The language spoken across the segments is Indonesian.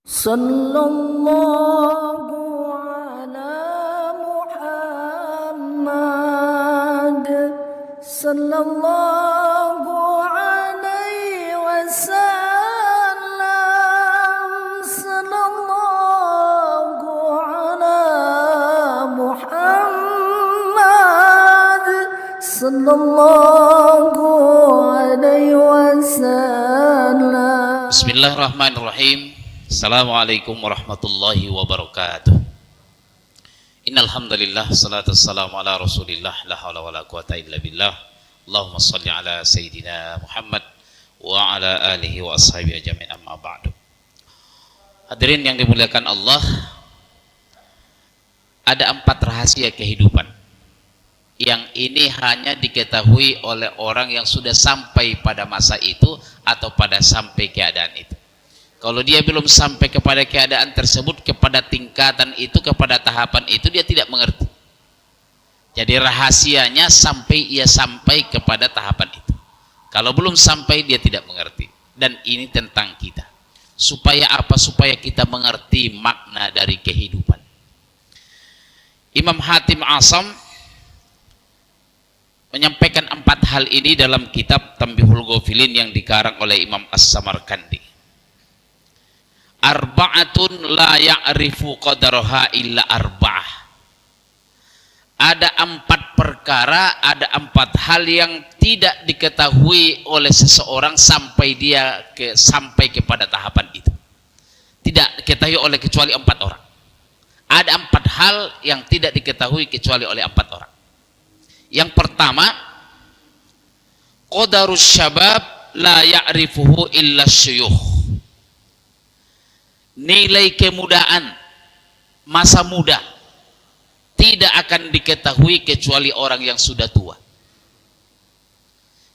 Sallallahu ala Muhammad sallallahu alaihi wasallam sallallahu ala Muhammad sallallahu alaihi wasallam. Bismillahirrahmanirrahim. Assalamualaikum warahmatullahi wabarakatuh. Innal hamdalillah salatu wassalamu ala Rasulillah la haula wala quwata illa billah. Allahumma shalli ala sayidina Muhammad wa ala alihi wa ashabihi ajmain, amma ba'du. Hadirin yang dimuliakan Allah, ada 4 rahasia kehidupan yang ini hanya diketahui oleh orang yang sudah sampai pada masa itu atau pada sampai keadaan itu. Kalau dia belum sampai kepada keadaan tersebut, kepada tingkatan itu, kepada tahapan itu, dia tidak mengerti. Jadi rahasianya sampai ia sampai kepada tahapan itu. Kalau belum sampai, dia tidak mengerti. Dan ini tentang kita. Supaya apa? Supaya kita mengerti makna dari kehidupan. Imam Hatim Asam menyampaikan 4 hal ini dalam kitab Tanbihul Ghafilin yang dikarang oleh Imam As-Samarkandi. Arba'atun la ya'rifu qadaraha illa arba'ah. Ada 4 perkara, ada 4 hal yang tidak diketahui oleh seseorang sampai dia sampai kepada tahapan itu. Tidak diketahui oleh kecuali 4 orang. Ada 4 hal yang tidak diketahui kecuali oleh 4 orang. Yang pertama, qadarus syabab la ya'rifuhu illa syuyukh. Nilai kemudahan, masa muda tidak akan diketahui kecuali orang yang sudah tua.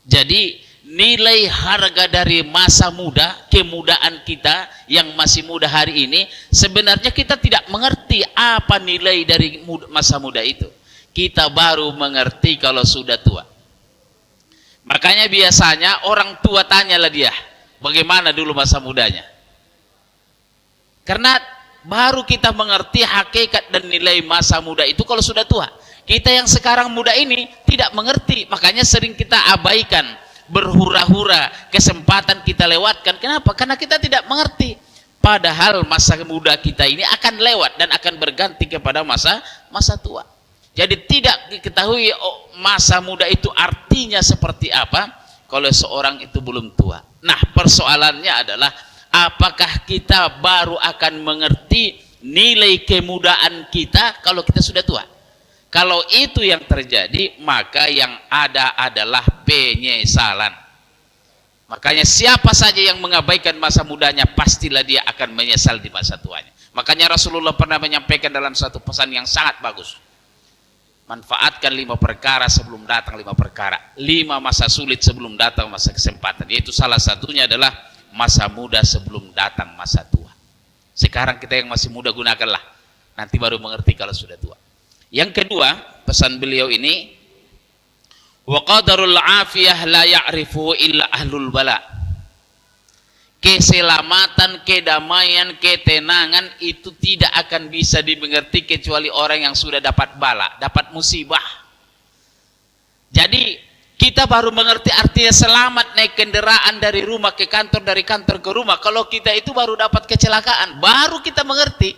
Jadi nilai harga dari masa muda, kemudahan kita yang masih muda hari ini, sebenarnya kita tidak mengerti apa nilai dari masa muda itu. Kita baru mengerti kalau sudah tua. Makanya biasanya orang tua tanyalah dia, bagaimana dulu masa mudanya? Karena baru kita mengerti hakikat dan nilai masa muda itu kalau sudah tua. Kita yang sekarang muda ini tidak mengerti, makanya sering kita abaikan, berhura-hura, kesempatan kita lewatkan. Kenapa? Karena kita tidak mengerti. Padahal masa muda kita ini akan lewat dan akan berganti kepada masa tua. Jadi tidak diketahui masa muda itu artinya seperti apa kalau seorang itu belum tua. Nah, persoalannya adalah apakah kita baru akan mengerti nilai kemudahan kita kalau kita sudah tua? Kalau itu yang terjadi, maka yang ada adalah penyesalan. Makanya siapa saja yang mengabaikan masa mudanya, pastilah dia akan menyesal di masa tuanya. Makanya Rasulullah pernah menyampaikan dalam satu pesan yang sangat bagus. Manfaatkan 5 perkara sebelum datang 5 perkara. 5 masa sulit sebelum datang masa kesempatan. Yaitu salah satunya adalah masa muda sebelum datang masa tua. Sekarang kita yang masih muda gunakanlah, nanti baru mengerti kalau sudah tua. Yang kedua, pesan beliau ini, wa qadarul afiyah la ya'rifu illa ahlul bala. Keselamatan, kedamaian, ketenangan itu tidak akan bisa dimengerti kecuali orang yang sudah dapat bala, dapat musibah. Jadi kita baru mengerti artinya selamat naik kendaraan dari rumah ke kantor, dari kantor ke rumah. Kalau kita itu baru dapat kecelakaan, baru kita mengerti.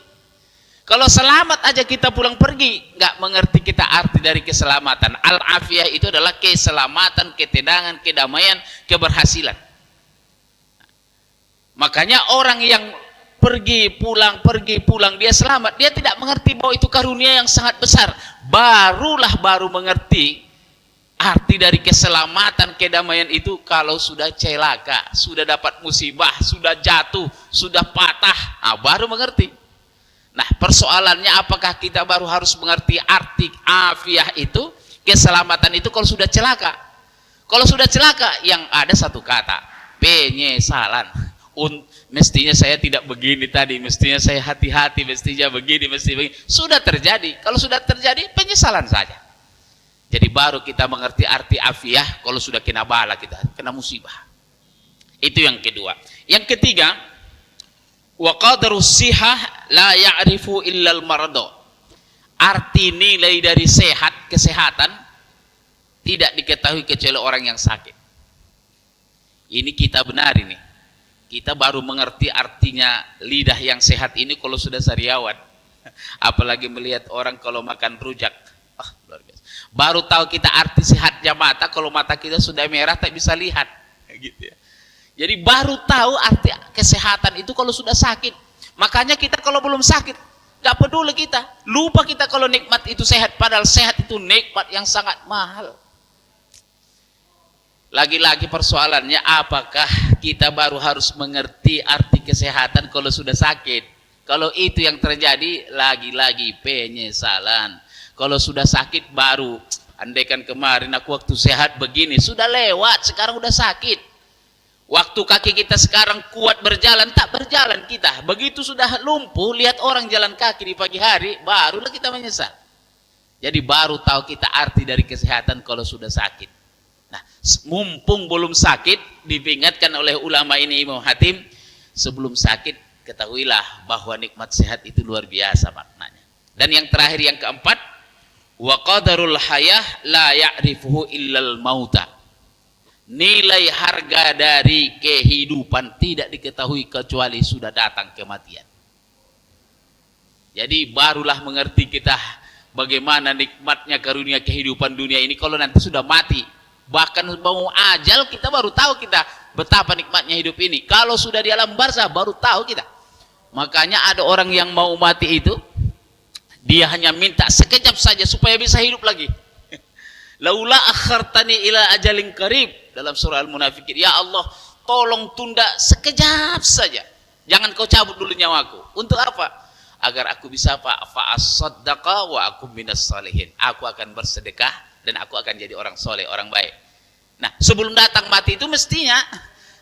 Kalau selamat aja kita pulang pergi, nggak mengerti kita arti dari keselamatan. Al-afiyah itu adalah keselamatan, ketenangan, kedamaian, keberhasilan. Makanya orang yang pergi pulang, dia selamat, dia tidak mengerti bahwa itu karunia yang sangat besar. Baru mengerti arti dari keselamatan, kedamaian itu kalau sudah celaka, sudah dapat musibah, sudah jatuh, sudah patah, baru mengerti. Nah, persoalannya apakah kita baru harus mengerti arti afiah itu, keselamatan itu kalau sudah celaka? Kalau sudah celaka, yang ada satu kata, penyesalan. Mestinya saya tidak begini tadi, mestinya saya hati-hati, mestinya begini, mestinya begini. Sudah terjadi. Kalau sudah terjadi, penyesalan saja. Jadi baru kita mengerti arti afiah kalau sudah kena bala, kita kena musibah. Itu yang kedua. Yang ketiga, Wa qadarus sihah la ya'rifu illal marado. Arti nilai dari sehat, kesehatan tidak diketahui kecuali orang yang sakit. Ini kita benar ini. Kita baru mengerti artinya lidah yang sehat ini kalau sudah sariawan. Apalagi melihat orang kalau makan rujak. Luar biasa. Baru tahu kita arti sehatnya mata kalau mata kita sudah merah tak bisa lihat. Gitu ya. Jadi baru tahu arti kesehatan itu kalau sudah sakit. Makanya kita kalau belum sakit, gak peduli kita. Lupa kita kalau nikmat itu sehat. Padahal sehat itu nikmat yang sangat mahal. Lagi-lagi persoalannya, apakah kita baru harus mengerti arti kesehatan kalau sudah sakit? Kalau itu yang terjadi, lagi-lagi penyesalan. Kalau sudah sakit baru, andaikan kemarin aku waktu sehat begini, sudah lewat, sekarang udah sakit. Waktu kaki kita sekarang kuat berjalan, tak berjalan kita. Begitu sudah lumpuh, lihat orang jalan kaki di pagi hari, barulah kita menyesal. Jadi baru tahu kita arti dari kesehatan kalau sudah sakit. Nah, mumpung belum sakit, diperingatkan oleh ulama ini Imam Hatim, sebelum sakit ketahuilah bahwa nikmat sehat itu luar biasa maknanya. Dan yang terakhir, yang keempat, wa qadarul hayah la ya'rifuhu illal mauta. Nilai harga dari kehidupan tidak diketahui kecuali sudah datang kematian. Jadi barulah mengerti kita bagaimana nikmatnya karunia kehidupan dunia ini kalau nanti sudah mati. Bahkan mau ajal kita baru tahu kita betapa nikmatnya hidup ini. Kalau sudah di alam barzah baru tahu kita. Makanya ada orang yang mau mati itu, dia hanya minta sekejap saja supaya bisa hidup lagi. Laula akhartani ila ajalin qarib, dalam surah Al-Munafiqin, ya Allah tolong tunda sekejap saja, jangan kau cabut dulu nyawaku. Untuk apa? Agar aku bisa fa'asaddaqa wa akum minas salihin. Aku akan bersedekah dan aku akan jadi orang soleh, orang baik. Nah, sebelum datang mati itu mestinya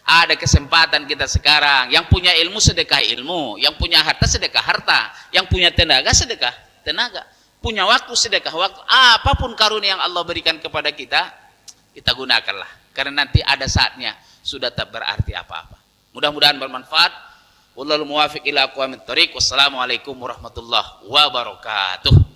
ada kesempatan kita sekarang. Yang punya ilmu sedekah ilmu, yang punya harta sedekah harta, yang punya tenaga sedekah tenaga, punya waktu sedekah waktu. Apapun karunia yang Allah berikan kepada kita, kita gunakanlah. Karena nanti ada saatnya sudah tak berarti apa-apa. Mudah-mudahan bermanfaat. Wallahul muwaffiq ila aqwamit thoriq. Wassalamualaikum warahmatullahi wabarakatuh.